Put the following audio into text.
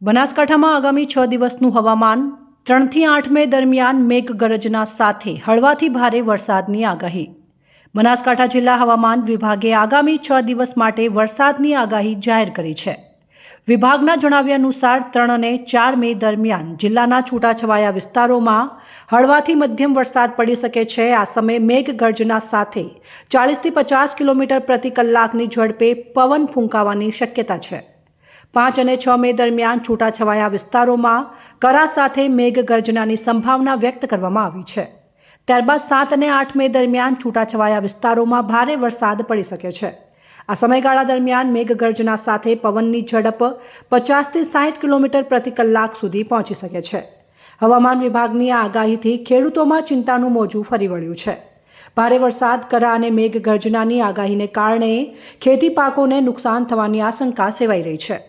બનાસકાંઠામાં આગામી 6 દિવસનું હવામાન 3 થી 8 મે દરમિયાન મેઘગર્જના સાથે હળવાથી ભારે વરસાદની આગાહી। બનાસકાંઠા જિલ્લા હવામાન વિભાગે આગામી 6 દિવસ માટે વરસાદની આગાહી જાહેર કરી છે। વિભાગના જણાવ્યા અનુસાર 3 અને 4 મે દરમિયાન જિલ્લાના છૂટાછવાયા વિસ્તારોમાં હળવાથી મધ્યમ વરસાદ પડી શકે છે। આ સમયે મેઘગર્જના સાથે 40 થી 50 કિલોમીટર પ્રતિ કલાકની ઝડપે પવન ફૂંકાવાની શક્યતા છે। 5 અને 6 મે દરમિયાન છૂટાછવાયા વિસ્તારોમાં કરા સાથે મેઘગર્જનાની સંભાવના વ્યક્ત કરવામાં આવી છે। ત્યારબાદ 7 અને 8 મે દરમિયાન છૂટાછવાયા વિસ્તારોમાં ભારે વરસાદ પડી શકે છે। આ સમયગાળા દરમિયાન મેઘગર્જના સાથે પવનની ઝડપ 50 થી 60 કિલોમીટર પ્રતિ કલાક સુધી પહોંચી શકે છે। હવામાન વિભાગની આ આગાહીથી ખેડૂતોમાં ચિંતાનું મોજું ફરી વળ્યું છે। ભારે વરસાદ, કરા અને મેઘગર્જનાની આગાહીને કારણે ખેતી પાકોને નુકસાન થવાની આશંકા સેવાઈ રહી છે।